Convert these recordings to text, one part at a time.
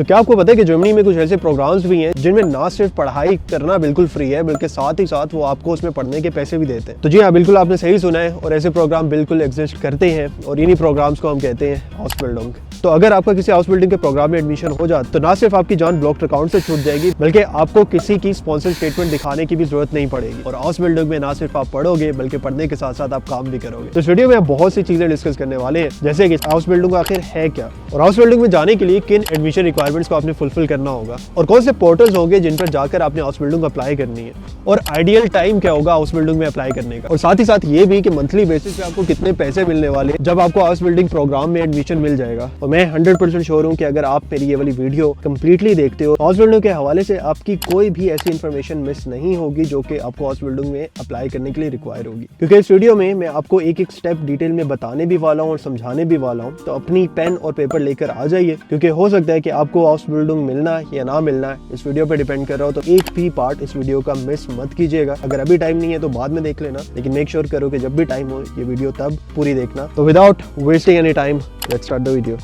तो क्या आपको पता है कि जर्मनी में कुछ ऐसे प्रोग्राम्स भी हैं जिनमें ना सिर्फ पढ़ाई करना बिल्कुल फ्री है बल्कि साथ ही साथ वो आपको उसमें पढ़ने के पैसे भी देते हैं। तो जी हाँ, बिल्कुल आपने सही सुना है और ऐसे प्रोग्राम बिल्कुल एग्जिस्ट करते हैं और इन्हीं प्रोग्राम्स को हम कहते हैं हाउस बिल्डिंग। तो अगर आपका किसी हाउस बिल्डिंग के प्रोग्राम में एडमिशन हो जाए तो ना सिर्फ आपकी जान ब्लॉक्ड अकाउंट से छूट जाएगी बल्कि आपको किसी की स्पॉन्सर स्टेटमेंट दिखाने की भी जरूरत नहीं पड़ेगी। और हाउस बिल्डिंग में ना सिर्फ आप पढ़ोगे बल्कि पढ़ने के साथ साथ आप काम भी करोगे। तो इस वीडियो में आप बहुत सी चीजें डिस्कस करने वाले हैं, जैसे कि हाउस बिल्डिंग आखिर है क्या, और हाउस बिल्डिंग में जाने के लिए किन एडमिशन रिक्वायरमेंट्स को आपने फुलफिल करना होगा, और कौन से पोर्टल्स होंगे जिन पर जाकर आपने हाउस बिल्डिंग अप्लाई करनी है, और आइडियल टाइम क्या होगा हाउस बिल्डिंग में अप्लाई करने का, और साथ ही साथ ये भी कि मंथली बेसिस पे आपको कितने पैसे मिलने वाले जब आपको हाउस बिल्डिंग प्रोग्राम में एडमिशन मिल जाएगा। और मैं 100% श्योर हूँ कि अगर आप मेरी ये वाली वीडियो कंप्लीटली देखते हो हाउस बिल्डिंग के हवाले से आपकी कोई भी ऐसी इन्फॉर्मेशन मिस नहीं होगी जो कि आपको हाउस बिल्डिंग में अप्लाई करने के लिए रिक्वायर होगी। क्योंकि इस वीडियो में मैं आपको एक एक स्टेप डिटेल में बताने भी वाला हूँ और समझाने भी वाला हूँ। तो अपनी पेन और पेपर लेकर आ जाइए, क्योंकि हो सकता है कि आपको हाउस बिल्डिंग मिलना या ना मिलना इस वीडियो पर डिपेंड कर रहा हो। तो एक भी पार्ट इस वीडियो का मिस मत कीजिएगा। अगर अभी टाइम नहीं है तो बाद में देख लेना, लेकिन मेक श्योर करो कि जब भी टाइम हो ये वीडियो तब पूरी देखना। तो without wasting any time let's start the video.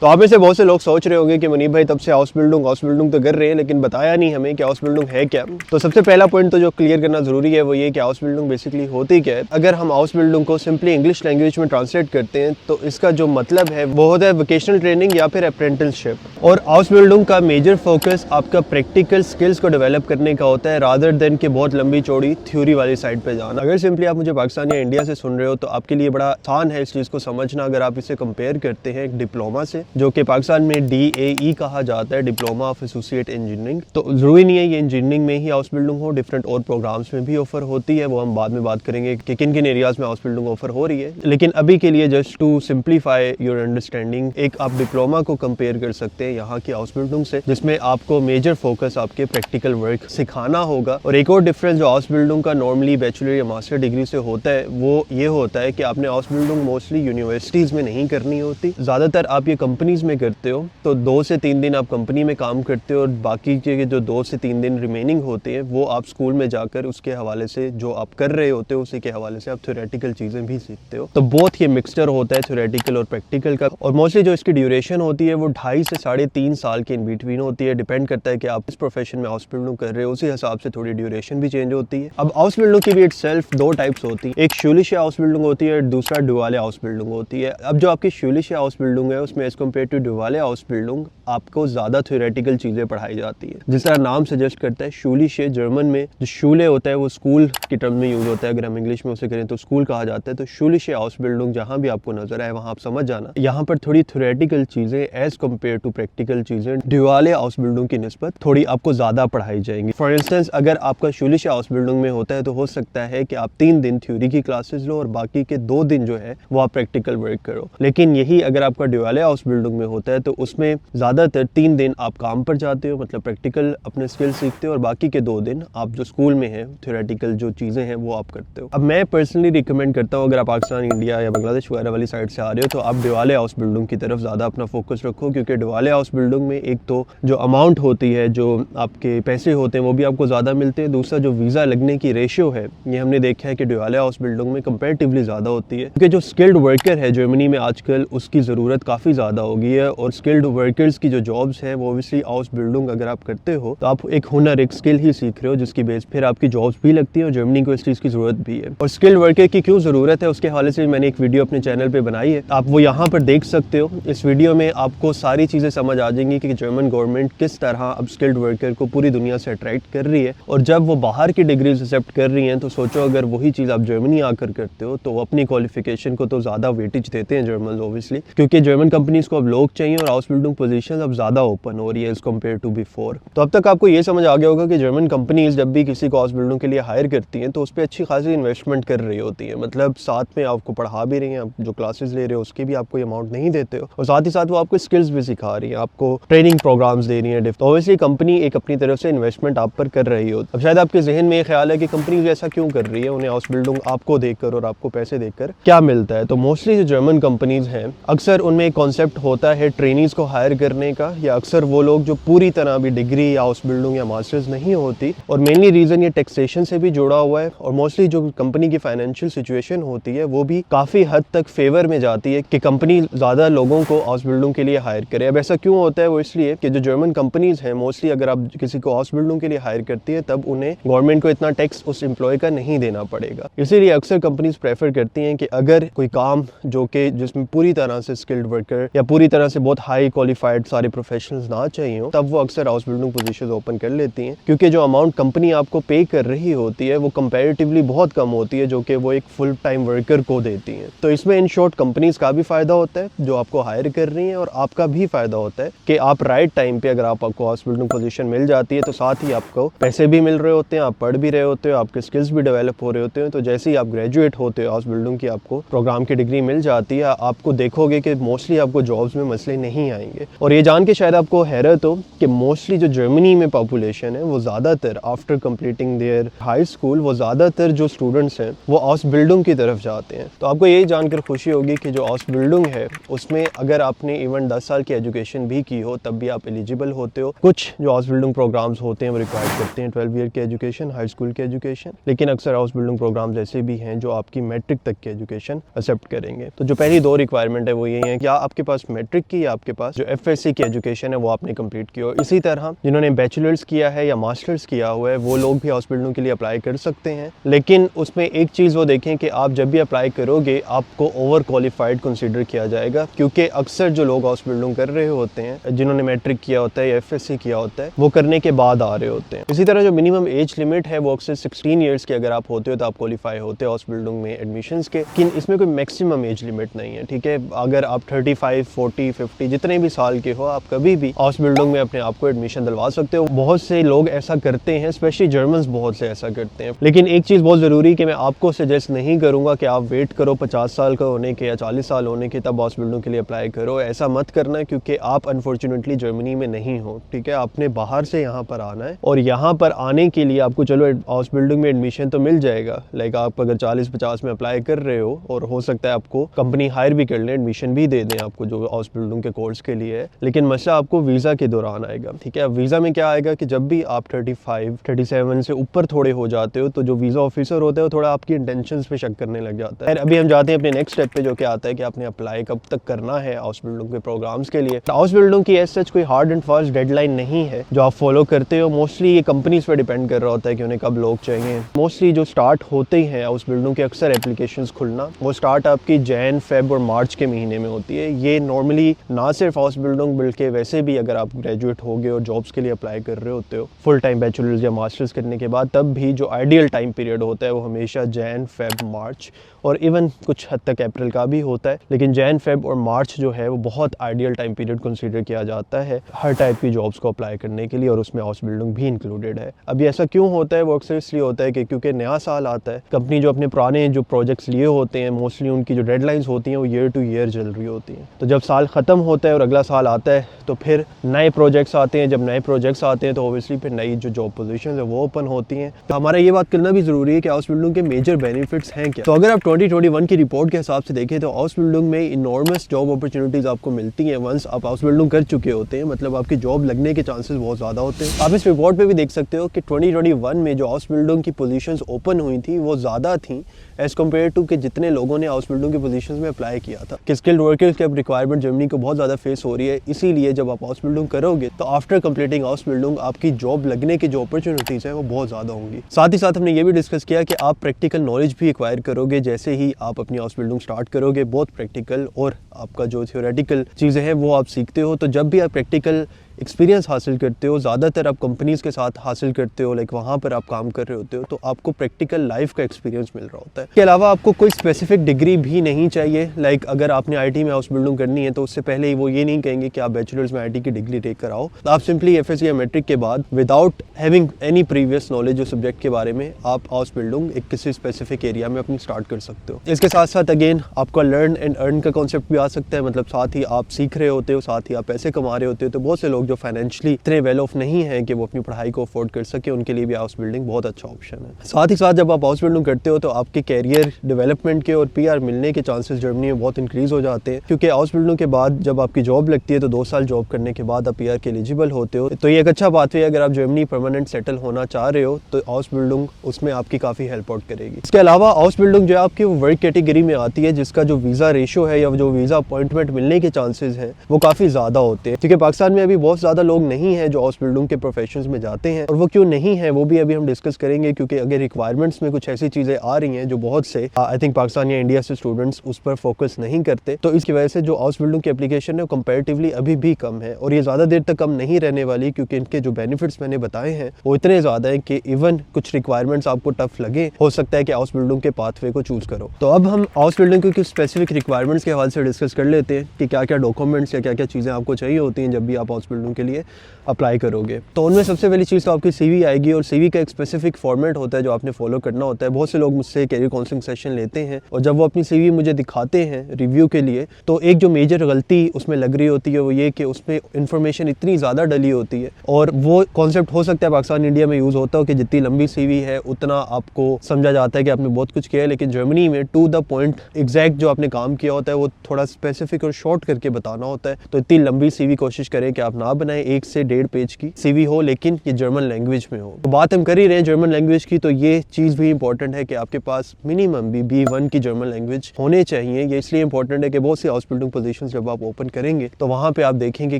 तो आप में से बहुत से लोग सोच रहे होंगे कि मुनीब भाई तब से हाउस बिल्डिंग तो कर रहे हैं लेकिन बताया नहीं हमें कि हाउस बिल्डिंग है क्या। तो सबसे पहला पॉइंट तो जो क्लियर करना जरूरी है वो ये कि हाउस बिल्डिंग बेसिकली होती क्या है। अगर हम हाउस बिल्डिंग को सिंपली इंग्लिश लैंग्वेज में ट्रांसलेट करते हैं तो इसका जो मतलब है वो होता है वोकेशनल ट्रेनिंग या फिर अप्रेंटिसशिप। और हाउस बिल्डिंग का मेजर फोकस आपका प्रैक्टिकल स्किल्स को डेवलप करने का होता है रादर देन के बहुत लंबी चौड़ी थ्योरी वाली साइड पे जाना। अगर सिंपली आप मुझे पाकिस्तान या इंडिया से सुन रहे हो तो आपके लिए बड़ा आसान है इस चीज को समझना अगर आप इसे कंपेयर करते हैं एक डिप्लोमा से, जो कि पाकिस्तान में DAE कहा जाता है, डिप्लोमा ऑफ एसोसिएट इंजीनियरिंग। तो जरूरी नहीं है ये इंजीनियरिंग में ही हाउस बिल्डिंग हो, डिफरेंट और प्रोग्राम्स में भी ऑफर होती है। वो हम बाद में बात करेंगे कि किन किन एरियाज में हाउस बिल्डिंग ऑफर हो रही है। लेकिन अभी के लिए just to simplify your understanding, एक आप डिप्लोमा को कंपेयर कर सकते हैं यहाँ की हाउस बिल्डिंग से, जिसमें आपको मेजर फोकस आपके प्रैक्टिकल वर्क सिखाना होगा। और एक और डिफरेंस जो हाउस बिल्डिंग का नॉर्मली बैचलर या मास्टर डिग्री से होता है वो ये होता है कि आपने हाउस बिल्डिंग मोस्टली यूनिवर्सिटीज में नहीं करनी होती, ज्यादातर आप ये कंपनीज में करते हो। तो 2 से 3 दिन आप कंपनी में काम करते हो और बाकी के जो 2 से 3 दिन रिमेनिंग होते हैं वो आप स्कूल में जाकर उसके हवाले से जो आप कर रहे होते हो उसी के हवाले से आप थ्योरेटिकल चीजें भी सीखते हो। तो बहुत ये मिक्सचर होता है थ्योरेटिकल और प्रैक्टिकल का। और मोस्टली जो इसकी ड्यूरेशन होती है वो 2.5 से 3.5 साल के इन बिटवीन होती है। डिपेंड करता है कि आप इस प्रोफेशन में हाउस बिल्डिंग कर रहे हो, उसी हिसाब से थोड़ी ड्यूरेशन भी चेंज होती है। अब हाउस बिल्डिंग की भी इटसेल्फ 2 टाइप्स होती है, एक शूलिश हाउस बिल्डिंग होती है, दूसरा ड्यूवाले हाउस बिल्डिंग होती है। अब जो आपकी शूलिश हाउस बिल्डिंग है उसमें एज कम्पेयर टू ड्यूवाले हाउस बिल्डिंग आपको ज्यादा थ्योरेटिकल चीजें पढ़ाई जाती है। जिस तरह नाम सजेस्ट करता है शूलिश, जर्मन में जो शूले होता है वो स्कूल की टर्म में यूज होता है, अगर हम इंग्लिश में उसे करें तो स्कूल कहा जाता है। तो शूलिश हाउस बिल्डिंग जहां भी आपको नजर आए वहां आप समझ जाना यहाँ पर थोड़ी थ्योरेटिकल चीजें एज कम्पेयर टू प्रैक्टिकल चीजें ड्यूवाले हाउस बिल्डिंग की निस्बत थोड़ी आपको ज्यादा पढ़ाई जाएंगी। फॉर इंस्टेंस अगर आपका शूलिश हाउस बिल्डिंग में होता है तो हो सकता है कि आप 3 दिन थ्योरी की क्लासेस लो और बाकी के 2 दिन जो है वो आप प्रैक्टिकल वर्क करो। लेकिन यही अगर आपका ड्यूवाले हाउस बिल्डिंग में होता है तो उसमें ज्यादातर 3 दिन आप काम पर जाते हो, मतलब प्रैक्टिकल अपने स्किल सीखते हो, और बाकी के 2 दिन आप जो स्कूल में है थ्योरेटिकल जो चीजें हैं वो आप करते हो। अब मैं पर्सनली रिकमेंड करता हूँ अगर आप पाकिस्तान, इंडिया या बांग्लादेश वगैरह वाली साइड से आ रहे हो तो आप ड्यूवाले हाउस बिल्डिंग की तरफ ज्यादा अपना फोकस रखो, क्योंकि ड्यूवाले हाउस बिल्डिंग में एक तो जो अमाउंट होती है, जो आपके पैसे होते हैं वो भी आपको ज्यादा मिलते हैं। दूसरा जो वीजा लगने की रेशियो है ये हमने देखा है कि ड्यूवाले हाउस बिल्डिंग में कंपेरेटिवली ज्यादा होती है, क्योंकि जो स्किल्ड वर्कर है जर्मनी में आजकल उसकी जरूरत काफी ज्यादा हो गई है। और स्किल्ड वर्कर्स की जो जॉब्स है वो ऑब्वियसली हाउस बिल्डिंग अगर आप करते हो तो आप एक हुनर, एक स्किल ही सीख रहे हो जिसकी बेस फिर आपकी जॉब्स भी लगती है और जर्मनी को इस चीज की जरूरत भी है। और स्किल्ड वर्कर की क्यों जरूरत है उसके हवाले से मैंने एक वीडियो अपने चैनल पे बनाई है, आप वो यहाँ पर देख सकते हो। इस वीडियो में आपको सारी चीजें समझ आ जाएंगी कि जर्मन गवर्नमेंट किस तरह अब स्किल्ड वर्कर को पूरी दुनिया से अट्रैक्ट कर रही है, और जब वो बाहर की डिग्रीज एक्सेप्ट कर रही हैं तो सोचो अगर वही चीज आप जर्मनी आकर करते हो तो अपनी क्वालिफिकेशन को तो ज्यादा वेटेज देते हैं जर्मन ऑब्वियसली, क्योंकि जर्मन कंपनीज को अब लोग चाहिए और हाउस बिल्डिंग पोजीशन अब ज्यादा ओपन हो रही है एज कम्पेयर टू बिफोर। तो अब तक आपको ये समझ आ गया होगा कि जर्मन कंपनीज जब भी किसी को हाउस बिल्डिंग के लिए हायर करती हैं तो उस पर अच्छी खासी इन्वेस्टमेंट कर रही होती है, मतलब साथ में आपको पढ़ा भी रही हैं, आप जो क्लासेस ले रहे हो उसकी भी आपको अमाउंट नहीं देते हो, और साथ ही साथ वो आपको स्किल्स भी सिखा रही है, आपको ट्रेनिंग प्रोग्राम्स दे रही है। तो ऑब्वियसली कंपनी एक अपनी तरफ से इन्वेस्टमेंट आप पर कर रही हो। अब शायद आपके जहन में ये ख्याल है कि कंपनी ऐसा क्यों कर रही है, उन्हें हाउस बिल्डिंग आपको देखकर और आपको पैसे देकर क्या मिलता है। तो मोस्टली जो जर्मन कंपनीज हैं अक्सर उनमें एक कॉन्सेप्ट होता है ट्रेनीज़ को हायर करने का, या अक्सर वो लोग जो पूरी तरह अभी डिग्री या हाउस बिल्डिंग या मास्टर्स नहीं होती, और मेनली रीज़न ये टैक्सेशन से भी जुड़ा हुआ है, और मोस्टली जो कंपनी की फाइनेंशियल सिचुएशन होती है वो भी काफ़ी हद तक फेवर में जाती है कि कंपनी ज़्यादा लोगों को हाउस बिल्डिंग के लिए हायर करे। अब ऐसा क्यों होता है? वो इसलिए कि जो जर्मन कंपनीज़ हैं मोस्टली अगर आप किसी को हाउस बिल्डिंग के लिए हायर करती है तब उन्हें गवर्नमेंट को इतना टैक्स उस एम्प्लॉय का नहीं देना पड़ेगा। इसीलिए अक्सर कंपनीज प्रेफर करती हैं कि अगर कोई काम जो कि जिसमें पूरी तरह से स्किल्ड वर्कर या पूरी तरह से बहुत हाई क्वालिफाइड सारे प्रोफेशनल्स ना चाहिए हो, तब वो अक्सर हाउस बिल्डिंग पोजीशंस ओपन कर लेती हैं, क्योंकि जो अमाउंट कंपनी आपको पे कर रही होती है वो कंपैरेटिवली बहुत कम होती है जो कि वो एक फुल टाइम वर्कर को देती हैं। तो इसमें इन शॉर्ट कंपनीज का भी फायदा होता है जो आपको हायर कर रही हैं, और आपका भी फायदा होता है कि आप राइट टाइम पे अगर आपको हाउस बिल्डिंग पोजीशन मिल जाती है तो साथ ही आपको पैसे भी मिल रहे होते हैं, आप पढ़ भी रहे होते हो, आपके स्किल्स भी डेवलप हो रहे होते हैं। तो जैसे ही आप ग्रेजुएट होते हो हाउस बिल्डिंग की आपको प्रोग्राम की डिग्री मिल जाती है, आपको देखोगे कि मोस्टली आपको जॉब्स में मसले नहीं आएंगे। और ये जान के शायद आपको हैरत हो कि मोस्टली जो जर्मनी में पॉपुलेशन है वो ज़्यादातर after completing their high school, वो ज़्यादातर जो स्टूडेंट्स हैं वो हाउस बिल्डिंग की तरफ जाते हैं। तो आपको यही जानकर खुशी होगी कि जो हाउस बिल्डिंग है उसमें अगर आपने इवन 10 साल की एजुकेशन भी की हो तब भी आप एलिजिबल होते हो। कुछ जो हाउस बिल्डिंग प्रोग्राम्स होते हैं वो रिक्वायर्ड करते हैं 12 ईयर की एजुकेशन, हाई स्कूल की एजुकेशन, लेकिन अक्सर हाउस बिल्डिंग प्रोग्राम्स ऐसे भी हैं जो आपकी मैट्रिक तक की एजुकेशन एक्सेप्ट करेंगे। तो जो पहली दो रिक्वायरमेंट है वो यही है कि आपके पास मैट्रिक की या आपके पास जो एफएससी की एजुकेशन है वो आपने कंप्लीट की हो। इसी तरह जिन्होंने बैचलर्स किया है या मास्टर्स किया हुआ है वो लोग भी हाउस बिल्डिंग के लिए अप्लाई कर सकते हैं, लेकिन उसमें एक चीज़ वो देखें कि आप जब भी अप्लाई करोगे आपको ओवर क्वालिफाइड कंसिडर किया जाएगा, क्योंकि अक्सर जो लोग हाउस बिल्डिंग कर रहे होते हैं जिन्होंने मैट्रिक किया होता है या एफएससी किया होता है वो करने के बाद आ रहे होते हैं। इसी तरह जो मिनिमम एज लिमिट है वो अक्सर 16 ईयर्स की अगर आप होते हो तो आप क्वालिफाई होते हो हाउस बिल्डिंग में एडमिशंस के, लेकिन इसमें कोई मैक्सिमम एज लिमिट नहीं है। ठीक है, अगर आप 35, 40, 50 जितने भी साल के हो आप कभी भी हाउस बिल्डिंग में अपने आप को एडमिशन दिलवा सकते हो। बहुत से लोग ऐसा करते हैं, स्पेशली जर्मन्स बहुत से ऐसा करते हैं। लेकिन एक चीज़ बहुत ज़रूरी कि मैं आपको सजेस्ट नहीं करूँगा कि आप वेट करो 50 साल का होने के या 40 साल होने के तब हाउस बिल्डिंग के लिए अप्लाई करो। ऐसा मत करना, क्योंकि आप अनफॉर्चुनेटली जर्मनी में नहीं हो। ठीक है, आपने बाहर से यहाँ पर आना है, और यहाँ पर आने के लिए आपको चलो हाउस बिल्डिंग में एडमिशन तो मिल जाएगा, लाइक आप अगर 40-50 में अप्लाई कर रहे हो और हो सकता है आपको कंपनी हायर भी कर ले, एडमिशन भी दे दें आपको जो हाउस बिल्डिंग के कोर्स के लिए है, लेकिन मसला आपको वीज़ा के दौरान आएगा। ठीक है, वीज़ा में क्या आएगा कि जब भी आप 35, 37 से ऊपर थोड़े हो जाते हो तो जो वीज़ा ऑफिसर होता है वो थोड़ा आपकी इंटेंशंस पे शक करने लग जाता है। अभी हम जाते हैं अपने नेक्स्ट स्टेप पे, जो कि आता है कि आपने अप्लाई कब तक करना है हाउस बिल्डिंग के प्रोग्राम्स के लिए। हाउस बिल्डिंग की एज सच कोई हार्ड एंड फास्ट डेडलाइन नहीं है जो आप फॉलो करते हो। मोस्टली ये कंपनीज पे डिपेंड कर रहा होता है कि उन्हें कब लोग चाहिए। मोस्टली जो स्टार्ट होते ही हैं हाउस बिल्डिंग के अक्सर एप्लीकेशंस खुलना वो स्टार्ट आपकी जैन, फेब और मार्च के महीने में होती है। ये नॉर्मली ना सिर्फ हाउस बिल्डिंग बल्कि वैसे भी अगर आप ग्रेजुएट हो गए और जॉब्स के लिए अप्लाई कर रहे होते हो फुल टाइम बैचलर्स या मास्टर्स करने के बाद, तब भी जो आइडियल टाइम पीरियड होता है वो हमेशा जैन, फेब, मार्च और इवन कुछ हद तक अप्रैल का भी होता है। लेकिन जैन, फेब और मार्च जो है वो बहुत आइडियल टाइम पीरियड कंसीडर किया जाता है हर टाइप की जॉब्स को अप्लाई करने के लिए, और उसमें हाउस बिल्डिंग भी इंक्लूडेड है। अभी ऐसा क्यों होता है? वो अक्सर इसलिए होता है कि क्योंकि नया साल आता है, कंपनी जो अपने पुराने जो प्रोजेक्ट्स लिए होते हैं मोस्टली उनकी जो डेडलाइंस होती हैं वो ईयर टू ईयर चल रही होती हैं। तो जब साल ख़त्म होता है और अगला साल आता है तो फिर नए प्रोजेक्ट्स आते हैं। जब नए प्रोजेक्ट्स आते हैं तो ओबियसली फिर नई जो जॉब पोजीशंस है वो ओपन होती हैं। तो हमारा ये बात करना भी ज़रूरी है कि हाउस बिल्डिंग के मेजर बेनिफिट्स हैं क्या। तो अगर आप 2021 की रिपोर्ट के हिसाब से देखें तो हाउस बिल्डिंग में इनॉर्मस जॉब अपॉर्चुनिटीज़ आपको मिलती हैं वंस आप हाउस बिल्डिंग कर चुके होते हैं, मतलब आपकी जॉब लगने के चांसेस बहुत ज़्यादा होते हैं। आप इस रिपोर्ट पे भी देख सकते हो कि 2021 में जो हाउस बिल्डिंग की पोजीशंस ओपन हुई थी वो ज़्यादा थी एज़ कम्पेयर टू कि जितने लोगों ने हाउस बिल्डिंग की पोजीशंस में अप्लाई किया था। कि स्किल्ड वर्कर्स की अब रिक्वायरमेंट जर्मनी को बहुत ज़्यादा फेस हो रही है, इसीलिए जब आप हाउस बिल्डिंग करोगे तो आफ्टर कंप्लीटिंग हाउस बिल्डिंग आपकी जॉब लगने की जो अपॉर्चुनिटीज़ हैं वो बहुत ज़्यादा होंगी। साथ ही साथ हमने ये भी डिस्कस किया कि आप प्रैक्टिकल नॉलेज भी एक्वायर करोगे जैसे ही आप अपनी हाउस बिल्डिंग स्टार्ट करोगे। बहुत प्रैक्टिकल और आपका जो थ्योरेटिकल चीज़ें हैं वो आप सीखते हो। तो जब भी आप प्रैक्टिकल एक्सपीरियंस हासिल करते हो, ज़्यादातर आप कंपनीज़ के साथ हासिल करते हो, लाइक वहाँ पर आप काम कर रहे होते हो, तो आपको प्रैक्टिकल लाइफ का एक्सपीरियंस मिल रहा होता है। इसके अलावा आपको कोई स्पेसिफिक डिग्री भी नहीं चाहिए। लाइक अगर आपने आईटी में हाउस बिल्डिंग करनी है तो उससे पहले ही वो ये नहीं कहेंगे कि आप बैचलर्स में आईटी की डिग्री लेकर आओ। आप सिंपली एफएससी या मैट्रिक के बाद without having any previous knowledge जो सब्जेक्ट के बारे में आप हाउस बिल्डिंग एक किसी स्पेसिफिक एरिया में अपनी स्टार्ट कर सकते हो। इसके साथ साथ अगेन आपका लर्न एंड अर्न का कॉन्सेप्ट भी आ सकता है, मतलब साथ ही आप सीख रहे होते हो, साथ ही आप पैसे कमा रहे होते हो। तो बहुत से लोग जो फाइनेंशियली इतने वेल ऑफ नहीं है कि वो अपनी पढ़ाई को अफोर्ड कर सके, उनके लिए भी हाउस बिल्डिंग बहुत अच्छा ऑप्शन है। साथ ही साथ जब आप हाउस बिल्डिंग करते हो तो आपके कैरियर डेवलपमेंट के और PR मिलने के चांसेस जर्मनी में बहुत इंक्रीज हो जाते हैं, क्योंकि हाउस बिल्डिंग के बाद जब आपकी जॉब लगती है तो 2 साल जॉब करने के बाद आप PR के एलिजिबल होते हो। तो ये एक अच्छा पाथवे है, अगर आप जर्मनी परमानेंट सेटल होना चाह रहे हो तो हाउस बिल्डिंग उसमें आपकी काफ़ी हेल्प आउट करेगी। इसके अलावा हाउस बिल्डिंग जो है आपकी वर्क कैटेगरी में आती है, जिसका जो वीज़ा रेशो है या जो वीज़ा अपॉइंटमेंट मिलने के चांसेस हैं वो काफ़ी ज़्यादा होते हैं, क्योंकि पाकिस्तान में अभी बहुत ज़्यादा लोग नहीं हैं जो हाउस बिल्डिंग के प्रोफेशंस में जाते हैं। और वो क्यों नहीं है वो भी अभी हम डिस्कस करेंगे, क्योंकि अगर रिक्वायरमेंट्स में कुछ ऐसी चीज़ें आ रही हैं जो बहुत से आई थिंक पाकिस्तान या इंडिया से स्टूडेंट्स उस पर फोकस नहीं करते, तो इसकी वजह से जो हाउस बिल्डिंग की एप्लीकेशन है वो कंपैरेटिवली अभी भी कम है और ये ज़्यादा देर तक कम नहीं रहने वाली, क्योंकि इनके जो बेनिफिट्स मैंने बताए हैं वो इतने ज़्यादा हैं कि इवन कुछ रिक्वायरमेंट्स आपको टफ लगे, हो सकता है कि हाउस बिल्डिंग के पाथवे को चूज़ करो। तो अब हम हाउस बिल्डिंग की कुछ स्पेसिफिक रिक्वायरमेंट्स के हवाले से डिस्कस कर लेते हैं कि क्या क्या डॉक्यूमेंट्स या क्या क्या चीज़ें आपको चाहिए होती हैं जब भी आप हाउस बिल्डिंग के लिए अप्लाई करोगे। तो उनमें सबसे पहली चीज़ तो आपकी CV आएगी, और CV का एक स्पेसिफिक फॉर्मेट होता है जो आपने फॉलो करना होता है। बहुत से लोग मुझसे कैरियर काउंसलिंग सेशन लेते हैं और जब वो अपनी CV मुझे दिखाते हैं रिव्यू के लिए, तो एक जो मेजर गलती उसमें लग रही होती है वो ये कि उसमें इंफॉर्मेशन इतनी ज़्यादा डली होती है, और वो कॉन्सेप्ट हो सकता है पाकिस्तान इंडिया में यूज़ होता हो कि जितनी लंबी CV है उतना आपको समझा जाता है कि आपने बहुत कुछ किया है, लेकिन जर्मनी में टू द पॉइंट एग्जैक्ट जो आपने काम किया होता है वो थोड़ा स्पेसिफिक और शॉर्ट करके बताना होता है। तो इतनी लंबी CV कोशिश करें कि आप ना बनाएं, 1 से 1.5 पेज की CV हो लेकिन ये जर्मन लैंग्वेज में हो। तो बात हम कर ही रहे हैं जर्मन लैंग्वेज की, तो ये चीज़ भी इंपॉर्टेंट है कि आपके पास मिनिमम भी B1 की जर्मन लैंग्वेज होने चाहिए। ये इसलिए इंपॉर्टेंट है कि बहुत सी हाउस बिल्डिंग पोजीशंस जब आप ओपन करेंगे तो वहाँ पे आप देखेंगे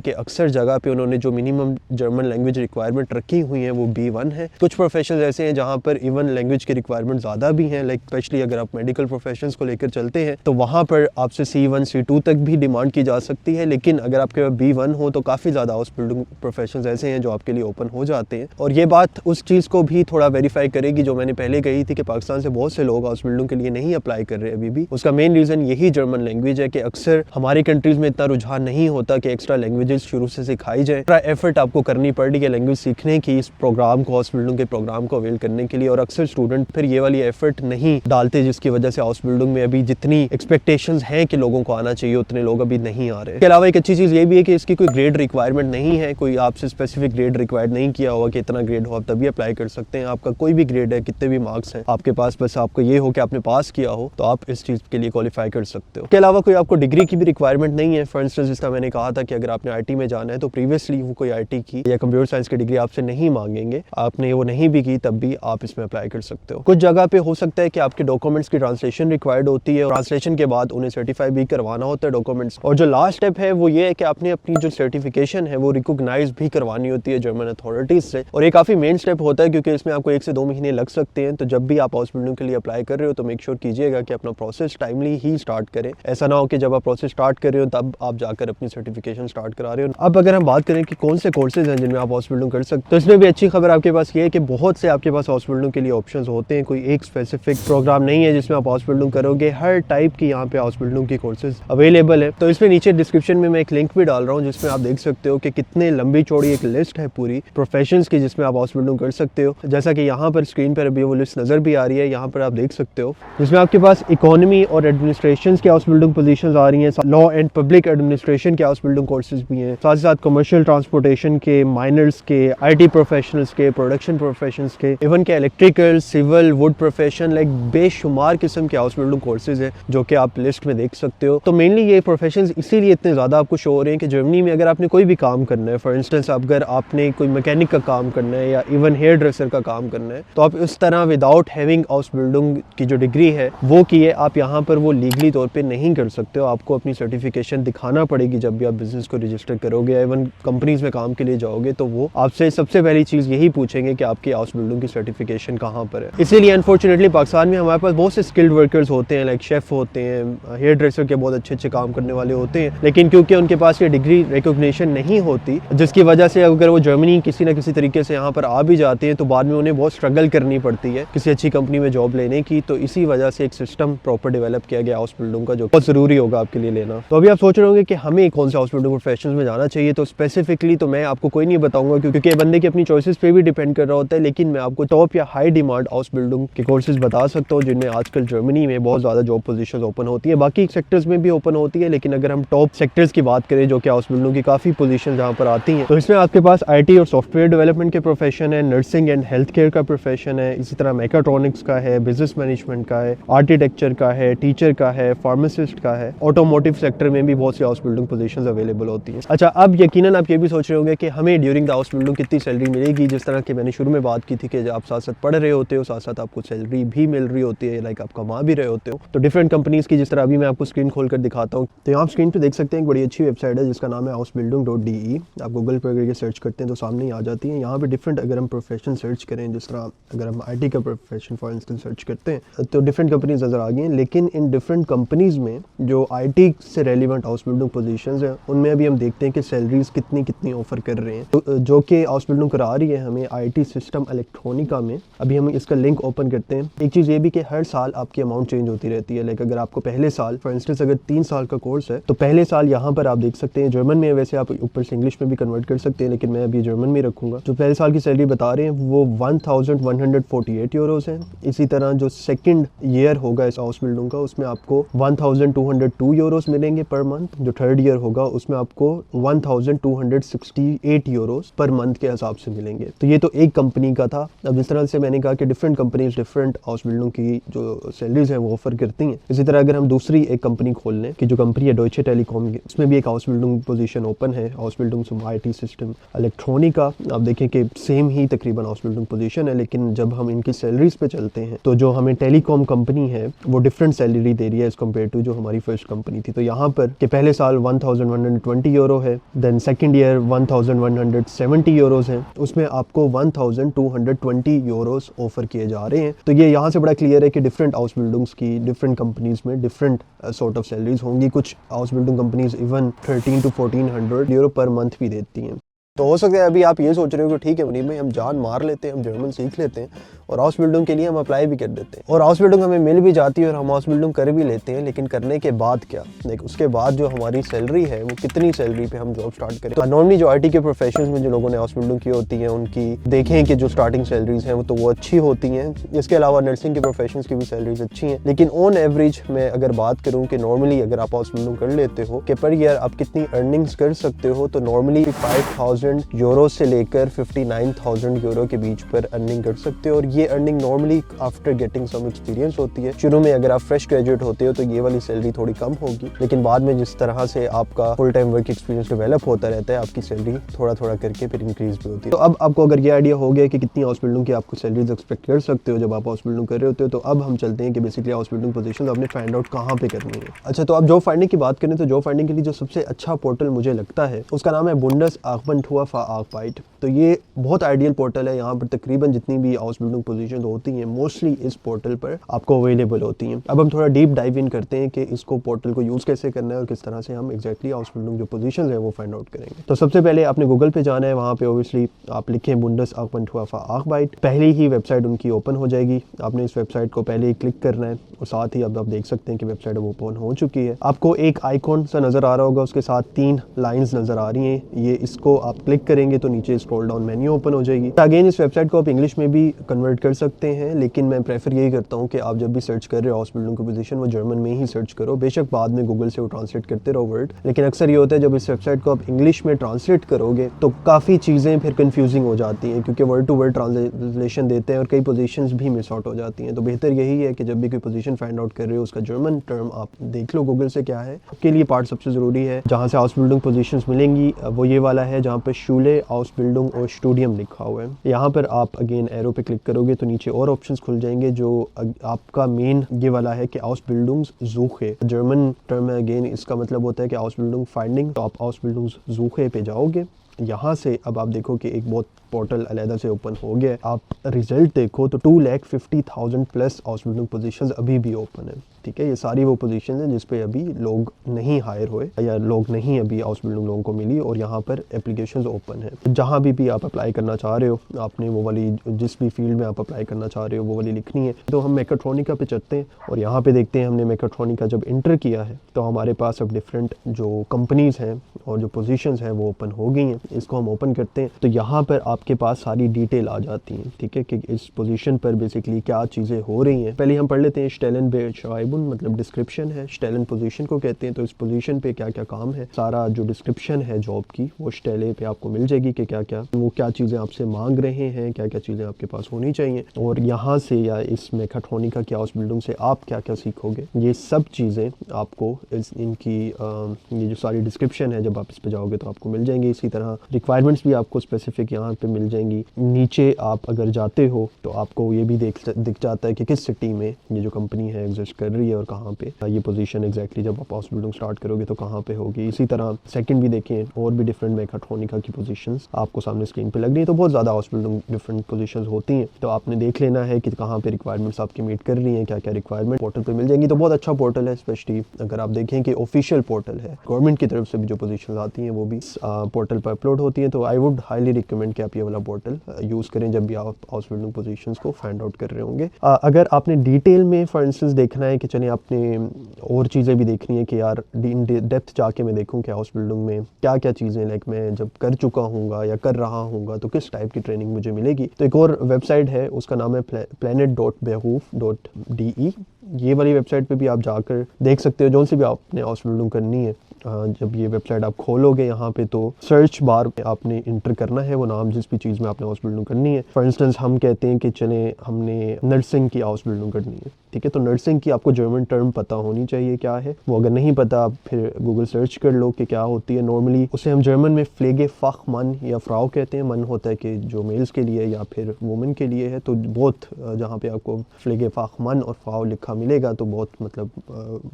कि अक्सर जगह पे उन्होंने जो मिनिमम जर्मन लैंग्वेज रिक्वायरमेंट रखी हुई है वो B1 है। कुछ प्रोफेशंस ऐसे हैं जहाँ पर इवन लैंग्वेज की रिक्वायरमेंट ज़्यादा भी हैं, लाइक स्पेशली अगर आप मेडिकल प्रोफेशंस को लेकर चलते हैं तो वहाँ पर आपसे C1 C2 तक भी डिमांड की जा सकती है, लेकिन अगर आपके पास B1 हो तो काफ़ी ज़्यादा हाउस बिल्डिंग प्रोफेशंस ऐसे हैं जो आपके लिए ओपन हो जाते हैं। और ये बात उस चीज़ को भी थोड़ा वेरीफाई करेगी जो मैंने पहले कही थी कि पाकिस्तान से बहुत से लोग हाउस बिल्डिंग के लिए नहीं अप्लाई कर रहे अभी भी। उसका मेन रीज़न यही जर्मन लैंग्वेज है कि अक्सर हमारी कंट्रीज़ में इतना रुझान नहीं होता कि एक्स्ट्रा लैंग्वेजेस शुरू से सिखाई जाए। एक्स्ट्रा एफर्ट आपको करनी पड़ रही है लैंग्वेज सीखने की इस प्रोग्राम को, हाउस बिल्डिंग के प्रोग्राम को अवेल करने के लिए, और अक्सर स्टूडेंट फिर ये वाली एफर्ट नहीं डालते, जिसकी वजह से हाउस बिल्डिंग में अभी जितनी एक्सपेक्टेशंस हैं कि लोगों को आना चाहिए उतने लोग अभी नहीं आ रहे। इसके अलावा एक अच्छी चीज़ ये भी है कि इसकी कोई ग्रेड रिक्वायरमेंट नहीं है, कोई आपसे स्पेसिफिक ग्रेड रिक्वायर्ड नहीं किया हुआ कि इतना ग्रेड हो आप तभी अप्लाई कर सकते हैं। आपका कोई भी ग्रेड है, कितने भी मार्क्स हैं आपके पास, बस आपको ये हो कि आपने पास किया हो तो आप इस चीज़ के लिए क्वालिफाई कर सकते हो। इसके अलावा कोई आपको डिग्री की भी रिक्वायरमेंट नहीं है। फॉर इंस्टेंस जिसका मैंने कहा था कि अगर आपने IT में जाना है तो प्रीवियसली वो कोई IT की या कंप्यूटर साइंस की डिग्री आपसे नहीं मांगेंगे, आपने वो नहीं भी की तब भी आप इसमें अप्लाई कर सकते हो। कुछ जगह पे हो सकता है कि आपके डॉक्यूमेंट्स की ट्रांसलेशन रिक्वायर्ड होती है, और ट्रांसलेशन के बाद उन्हें सर्टिफाई भी करवाना होता है डॉक्यूमेंट्स। और जो लास्ट स्टेप है वो ये है कि आपने अपनी जो सर्टिफिकेशन है वो रिकॉग्नाइज भी करवानी होती है जर्मन अथॉरिटीज से, और ये काफ़ी मेन स्टेप होता है क्योंकि इसमें आपको 1 से 2 महीने लग सकते हैं। तो जब भी आप हाउस बिल्डिंग के लिए अप्लाई कर रहे हो तो मेक श्योर कीजिएगा कि अपना प्रोसेस टाइमली ही स्टार्ट करें। ऐसा ना हो कि जब आप प्रोसेस स्टार्ट कर रहे हो तब आप जाकर अपनी सर्टिफिकेशन स्टार्ट करा रहे हो। अब अगर हम बात करें कि कौन से कोर्सेज हैं जिनमें आप हाउस बिल्डिंग कर सकते हो, तो इसमें भी अच्छी खबर आपके पास ये है कि बहुत से आपके पास हाउस बिल्डिंग के लिए ऑप्शंस होते हैं। कोई एक स्पेसिफिक प्रोग्राम नहीं है जिसमें आप हाउस बिल्डिंग करोगे, हर टाइप की यहाँ पे हाउस बिल्डिंग की कोर्सेज अवेलेबल है। तो इसमें नीचे डिस्क्रिप्शन में मैं एक लिंक भी डाल रहा हूँ जिसमें आप देख सकते हो कि कितने लंबी चौड़ी एक लिस्ट है पूरी प्रोफेशंस की जिसमें आप हाउस बिल्डिंग कर सकते हो। जैसा कि यहाँ पर स्क्रीन पर अभी वो लिस्ट नजर भी आ रही है, यहाँ पर आप देख सकते हो, जिसमें आपके पास इकोनॉमी और एडमिनिस्ट्रेशन के हाउस बिल्डिंग पोजीशंस आ रही हैं, लॉ एंड पब्लिक एडमिनिस्ट्रेशन के हाउस बिल्डिंग कोर्सेज भी हैं, साथ ही साथ कमर्शियल ट्रांसपोर्टेशन के, माइनर्स के, IT प्रोफेशनल्स के, प्रोडक्शन प्रोफेशंस के, इवन के electrical, civil, wood profession, like बेशुमार किस्म के हाउस बिल्डिंग कोर्सेज हैं जो कि आप लिस्ट में देख सकते हो। तो मेनली ये प्रोफेशंस इसीलिए इतने ज़्यादा आपको शो हो रहे हैं कि जर्मनी में अगर आपने कोई भी काम करना है, फॉर इंस्टेंस अगर आपने कोई मैकेनिक का काम करना है या इवन हेयर ड्रेसर का काम करना है, तो आप इस तरह विदाउट हैविंग हाउस बिल्डिंग की जो डिग्री है वो की है, आप यहाँ पर वो लीगली तौर पे नहीं कर सकते हो। आपको अपनी सर्टिफिकेशन दिखाना पड़ेगी जब भी आप बिजनेस को रजिस्टर करोगे या इवन कंपनीज में काम के लिए जाओगे, तो वो आपसे सबसे पहली चीज़ यही पूछेंगे कि आपकी हाउस बिल्डिंग की सर्टिफिकेशन कहाँ पर है। इसीलिए अनफॉर्चुनेटली पाकिस्तान में हमारे पास बहुत से स्किल्ड वर्कर्स होते हैं, लाइक शेफ होते हैं, हेयर ड्रेसर के बहुत अच्छे काम करने वाले होते हैं, लेकिन क्योंकि उनके पास ये डिग्री रिकॉग्निशन नहीं होती, जिसकी वजह से अगर वो जर्मनी किसी न किसी तरीके से यहाँ पर आ भी जाते हैं तो बाद में उन्हें बहुत स्ट्रगल करनी पड़ती है किसी अच्छी कंपनी में जॉब लेने की। तो इसी वजह से एक सिस्टम प्रॉपर डेवलप किया गया हाउस बिल्डिंग का, जो बहुत ज़रूरी होगा आपके लिए लेना। तो अभी आप सोच रहे होंगे कि हमें कौन से हाउस बिल्डिंग प्रोफेशंस में जाना चाहिए, तो स्पेसिफिकली तो मैं आपको कोई नहीं बताऊंगा क्योंकि बंदे की अपनी चॉइसेस पे भी डिपेंड कर रहा होता है, लेकिन मैं आपको टॉप या हाई डिमांड हाउस बिल्डिंग के कोर्सेज बता सकता हूँ जिनमें आजकल जर्मनी में बहुत ज़्यादा जॉब पोजीशंस ओपन होती है। बाकी सेक्टर्स में भी ओपन होती है, लेकिन अगर हम टॉप सेक्टर्स की बात करें जो कि हाउस बिल्डिंग की काफ़ी पोजीशन पोजीशन जहाँ पर आती हैं। तो इसमें आपके पास IT और सॉफ्टवेयर डेवलपमेंट के प्रोफेशन है, नर्सिंग एंड हेल्थ केयर का प्रोफेशन है, इसी तरह मैकाट्रॉनिक्स का है, बिजनेस मैनेजमेंट का है, आर्किटेक्चर का है, टीचर का है, फार्मासिस्ट का है, ऑटोमोटिव सेक्टर में भी बहुत सी हाउस बिल्डिंग पोजीशंस अवेलेबल होती हैं। अच्छा, अब यकीनन आप ये भी सोच रहे होंगे कि हमें ड्यूरिंग द हाउस बिल्डिंग कितनी सैलरी मिलेगी। जिस तरह की मैंने शुरू में बात की थी कि जब आप साथ साथ पढ़ रहे होते हो, साथ साथ आपको सैलरी भी मिल रही होती है, लाइक आप कमा भी रहे होते हो। तो डिफरेंट कंपनीज की जिस तरह अभी मैं आपको स्क्रीन खोल कर दिखाता हूँ, तो यहाँ स्क्रीन पे देख सकते हैं एक बड़ी अच्छी वेबसाइट है जिसका नाम है housebuilding.de। आप गूगल पर अगर ये सर्च करते हैं तो सामने ही आ जाती है। यहाँ पे डिफरेंट अगर हम प्रोफेशन सर्च करें, जिस तरह अगर हम IT का प्रोफेशन फॉर इंस्टेंस सर्च करते हैं तो डिफरेंट कंपनीज नज़र आ गई हैं। लेकिन इन डिफरेंट कंपनीज में जो IT से रेलिवेंट हाउस बिल्डिंग पोजीशंस हैं उनमें अभी हम देखते हैं कि सैलरीज कितनी ऑफर कर रहे हैं। तो जो कि हाउस बिल्डिंग करा रही है हमें IT सिस्टम इलेक्ट्रॉनिका में। अभी हम इसका लिंक ओपन करते हैं। एक चीज़ ये भी कि हर साल आपकी अमाउंट चेंज होती रहती है। लाइक अगर आपको पहले साल फॉर इंस्टेंस अगर 3 साल का कोर्स है तो पहले साल यहाँ पर आप देख सकते हैं जर्मन में, वैसे आप ऊपर से इंग्लिश में भी कन्वर्ट कर सकते हैं, लेकिन मैं अभी जर्मन में रखूँगा। जो पहले साल की सैलरी बता रहे हैं वो 1148 यूरोस है। इसी तरह जो सेकेंड ईयर होगा इस हाउस बिल्डिंग का उसमें आपको 1202 यूरोस मिलेंगे पर मंथ। जो थर्ड ईयर होगा उसमें आपको 1268 यूरोस पर मंथ के हिसाब से मिलेंगे। तो ये तो एक कंपनी का था। अब जिस तरह से मैंने कहा कि different companies different house building की जो सैलरीज हैं वो ऑफर करती हैं। इसी तरह अगर हम दूसरी एक कंपनी खोल लें कि जो कंपनी है डॉयचे टेलीकॉम, इसमें भी एक हाउस बिल्डिंग पोजीशन ओपन है, house building IT system Electronica. आप देखें कि सेम ही तकरीबन हाउस बिल्डिंग पोजीशन है, लेकिन जब हम इनकी सैलरीज पे चलते हैं तो जो हमें टेलीकॉम कंपनी है वो डिफरेंट सैलरी दे रही है एज कम्पेयर टू जो हमारी फर्स्ट कंपनी थी। तो यहाँ पर कि पहले साल 1120 यूरो है, देन सेकेंड ईयर 1170 यूरोस हैं, उसमें आपको 1220 यूरोस ऑफर किए जा रहे हैं। तो ये यहाँ से बड़ा क्लियर है कि डिफरेंट हाउस बिल्डिंग्स की डिफरेंट कंपनीज में डिफरेंट सॉर्ट ऑफ सैलरीज होंगी। कुछ house building companies even 1300 to 1400 euro per month भी देती हैं। तो हो सकता है अभी आप ये सोच रहे हो कि ठीक है मुनीब भाई, हम जान मार लेते हैं, हम जर्मन सीख लेते हैं और हाउस बिल्डिंग के लिए हम अप्लाई भी कर देते हैं और हाउस बिल्डिंग हमें मिल भी जाती है और हम हाउस बिल्डिंग कर भी लेते हैं। लेकिन करने के बाद क्या, लाइक उसके बाद जो हमारी सैलरी है वो कितनी सैलरी पे हम जॉब स्टार्ट करें। नॉर्मली जो IT के प्रोफेशंस में जो लोगों ने हाउस बिल्डिंग की होती है उनकी देखें कि जो स्टार्टिंग सैलरीज हैं वो तो वो अच्छी होती हैं। इसके अलावा नर्सिंग के प्रोफेशंस की भी सैलरीज अच्छी हैं, लेकिन ऑन एवरेज मैं अगर बात करूँ कि नॉर्मली अगर आप हाउस बिल्डिंग कर लेते हो कि पर ईयर आप कितनी अर्निंग्स कर सकते हो, तो नॉर्मली 5000 यूरो से लेकर 59,000 यूरो के बीच पर अर्निंग कर सकते हो। और ये earning normally after getting some experience होती है। शुरू में अगर आप फ्रेश ग्रेजुएट होते हो तो ये वाली सैलरी थोड़ी कम होगी, लेकिन बाद में जिस तरह से आपका full time work experience develop होता रहता है आपकी सैलरी थोड़ा थोड़ा करके फिर इंक्रीज भी होती है। तो अब आपको अगर ये आइडिया हो गया कि कितनी हाउस बिल्डिंग की आपको सैलरीज एक्सपेक्ट कर सकते हो जब आप हाउस बिल्डिंग कर रहे होते हो, तो अब हम चलते हैं कि बेसिकली हाउस बिल्डिंग पोजीशन आपने फाइंड आउट कहाँ पे करनी है। अच्छा, तो आप जॉब फाइंडिंग की बात करें तो जॉब फाइंडिंग के लिए जो सबसे अच्छा पोर्टल मुझे लगता है उसका नाम है Bundesagentur für Arbeit। तो ये बहुत आइडियल पोर्टल है। यहाँ पर तकरीबन जितनी भी हाउस बिल्डिंग पोजीशन होती हैं मोस्टली इस पोर्टल पर आपको अवेलेबल होती हैं। अब हम थोड़ा डीप डाइव इन करते हैं कि इसको पोर्टल को यूज़ कैसे करना है और किस तरह से हम एग्जैक्टली हाउस बिल्डिंग जो पोजीशन है वो फाइंड आउट करेंगे। तो सबसे पहले आपने गूगल पे जाना है, वहाँ पे ऑब्वियसली आप लिखें Bundesagentur für Arbeit, पहली ही वेबसाइट उनकी ओपन हो जाएगी। आपने इस वेबसाइट को पहले ही क्लिक करना है और साथ ही अब आप देख सकते हैं कि वेबसाइट ओपन हो चुकी है। आपको एक आइकॉन सा नज़र आ रहा होगा, उसके साथ 3 लाइन्स नज़र आ रही हैं। ये इसको आप क्लिक करेंगे तो नीचे स्क्रॉल डाउन मेन्यू ओपन हो जाएगी। अगेन इस वेबसाइट को आप इंग्लिश में भी कन्वर्ट कर सकते हैं, लेकिन मैं प्रेफर यही करता हूँ कि आप जब भी सर्च कर रहे हो हाउस बिल्डिंग की पोजीशन वो जर्मन में ही सर्च करो। बेशक बाद में गूगल से वो ट्रांसलेट करते रहो वर्ड, लेकिन अक्सर ये होता है जब इस वेबसाइट को आप इंग्लिश में ट्रांसलेट करोगे तो काफ़ी चीज़ें फिर कंफ्यूजिंग हो जाती हैं, क्योंकि वर्ड टू वर्ड ट्रांसलेशन देते हैं और कई पोजीशंस भी मिस आउट हो जाती हैं। तो बेहतर यही है कि जब भी कोई पोजीशन फाइंड आउट कर रहे हो उसका जर्मन टर्म आप देख लो गूगल से क्या है। उसके लिए पार्ट सबसे ज़रूरी है जहाँ से हाउस बिल्डिंग पोजीशंस मिलेंगी वो ये वाला है जहाँ पर शूले हाउस बिल्डिंग और स्टूडियम लिखा हुआ है। यहाँ पर आप अगेन एरो पे क्लिक करोगे तो नीचे और ऑप्शंस खुल जाएंगे। जो आपका मेन ये वाला है कि हाउस बिल्डिंग्स ज़ूखे, जर्मन टर्म है अगेन, इसका मतलब होता है कि हाउस बिल्डिंग फाइंडिंग। तो आप हाउस बिल्डिंग्स ज़ूखे पे जाओगे। यहाँ से अब आप देखो कि एक बहुत पोर्टल अलहदा से ओपन हो गया है। आप रिजल्ट देखो तो 2,50,000 प्लस हाउस बिल्डिंग पोजीशंस अभी भी ओपन है। ठीक है, ये सारी वो पोजीशन है जिस पे अभी लोग नहीं हायर हुए या लोग नहीं अभी हाउस बिल्डिंग लोगों को मिली और यहाँ पर एप्लीकेशंस ओपन है। जहाँ भी आप अप्लाई करना चाह रहे हो आपने वो वाली जिस भी फील्ड में आप अप्लाई करना चाह रहे हो वो वाली लिखनी है। तो हम मैकाट्रॉनिका पे चलते हैं और यहाँ पे देखते हैं हमने मैकाट्रॉनिका जब इंटर किया है तो हमारे पास अब डिफरेंट जो कंपनीज़ हैं और जो पोजीशंस हैं वो ओपन हो गई हैं। इसको हम ओपन करते हैं तो यहाँ पर आप आपके पास सारी डिटेल आ जाती हैं, ठीक है, कि इस पोजीशन पर बेसिकली क्या चीज़ें हो रही हैं। पहले हम पढ़ लेते हैं स्टेलन बेशाइबुन, मतलब डिस्क्रिप्शन है, स्टेलन पोजीशन को कहते हैं। तो इस पोजीशन पे क्या क्या काम है, सारा जो डिस्क्रिप्शन है जॉब की वो स्टेले पे आपको मिल जाएगी कि क्या क्या वो क्या चीज़ें आपसे मांग रहे हैं, क्या क्या चीज़ें आपके पास होनी चाहिए, और यहाँ से या इस मेकाट्रॉनिका की हाउस बिल्डिंग से आप क्या क्या सीखोगे, ये सब चीज़ें आपको इनकी ये जो सारी डिस्क्रिप्शन है जब आप इस पे जाओगे तो आपको मिल जाएंगी। इसी तरह रिक्वायरमेंट्स भी आपको स्पेसिफिक यहाँ पे मिल जाएंगी। नीचे आप अगर जाते हो तो आपको ये भी दिख जाता है कि किस सिटी में ये जो कंपनी है एग्जिस्ट कर रही है और कहाँ पे ये पोजीशन एग्जैक्टली जब आप हाउस बिल्डिंग स्टार्ट करोगे तो कहाँ पे होगी। इसी तरह सेकंड भी देखिए, और भी डिफरेंट मेकाट्रॉनिका की पोजीशंस आपको सामने स्क्रीन पे लग रही है। तो बहुत ज़्यादा हाउस बिल्डिंग डिफरेंट पोजीशंस होती हैं, तो आपने देख लेना है कि कहाँ पे रिक्वायरमेंट्स आपकी मीट कर रही हैं, क्या क्या रिक्वायरमेंट पोर्टल पे मिल जाएंगी। तो बहुत अच्छा पोर्टल है, स्पेशली अगर आप देखें कि ऑफिशियल पोर्टल है, गवर्नमेंट की तरफ से भी जो पोजीशन आती हैं वो भी पोर्टल पर अपलोड होती हैं। तो आई वुड हाईली रिकमेंड कि आप ये वाला पोर्टल यूज़ करें जब भी आप हाउस बिल्डिंग पोजीशंस को फाइंड आउट कर रहे होंगे। अगर आपने डिटेल में फॉर इंस्टेंस देखना है कि चलिए आपने और चीज़ें भी देखनी है कि यार इन डेप्थ जाके मैं देखूँ कि हाउस बिल्डिंग में क्या क्या चीज़ें लाइक मैं जब कर चुका हूँगा या कर रहा हूँगा तो किस टाइप की ट्रेनिंग मुझे मिलेगी, तो एक और वेबसाइट है, उसका नाम है planet.behoof.de। ये वाली वेबसाइट पे भी आप जाकर देख सकते हो जो सी भी आपने हाउस बिल्डिंग करनी है। जब ये वेबसाइट आप खोलोगे यहाँ पे तो सर्च बार में आपने इंटर करना है वो नाम जिस भी चीज़ में आपने हाउस बिल्डिंग करनी है। फॉर इंस्टेंस हम कहते हैं कि चले हमने नर्सिंग की हाउस बिल्डिंग करनी है, ठीक है, तो नर्सिंग की आपको जर्मन टर्म पता होनी चाहिए क्या है वो। अगर नहीं पता आप फिर गूगल सर्च कर लो कि क्या होती है। नॉर्मली उसे हम जर्मन में फ्लेगे फाखमन या फ्राउ कहते हैं। मन होता है कि जो मेल्स के लिए या फिर वुमेन के लिए है, तो बहुत जहाँ पे आपको फ्लेगे फाखमन और फ्राउ लिखा मिलेगा तो बहुत मतलब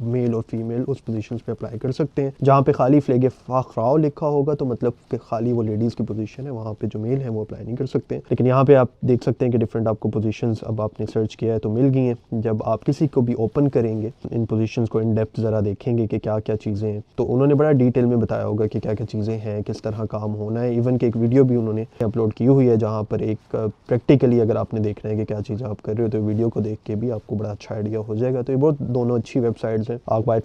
मेल और फीमेल उस पोजीशंस पे अप्लाई कर सकते हैं। जहाँ पे खाली फ्लेगे फाखराव लिखा होगा तो मतलब कि खाली वो लेडीज़ की पोजीशन है, वहाँ पे जो मेल है वो अप्लाई नहीं कर सकते हैं। लेकिन यहाँ पे आप देख सकते हैं कि डिफरेंट आपको पोजीशंस अब आपने सर्च किया है तो मिल गई हैं। जब आप किसी को भी ओपन करेंगे इन पोजीशंस को इन डेप्थ ज़रा देखेंगे कि क्या क्या चीज़ें हैं, तो उन्होंने बड़ा डिटेल में बताया होगा कि क्या क्या चीज़ें हैं, किस तरह काम होना है। इवन कि एक वीडियो भी उन्होंने अपलोड की हुई है जहाँ पर एक प्रैक्टिकली अगर आपने देखना है कि क्या चीज़ें आप कर रहे हो तो वीडियो को देख के भी आपको बड़ा अच्छा आइडिया हो जाएगा। तो ये बहुत दोनों अच्छी वेबसाइट्स हैं। आगवाइट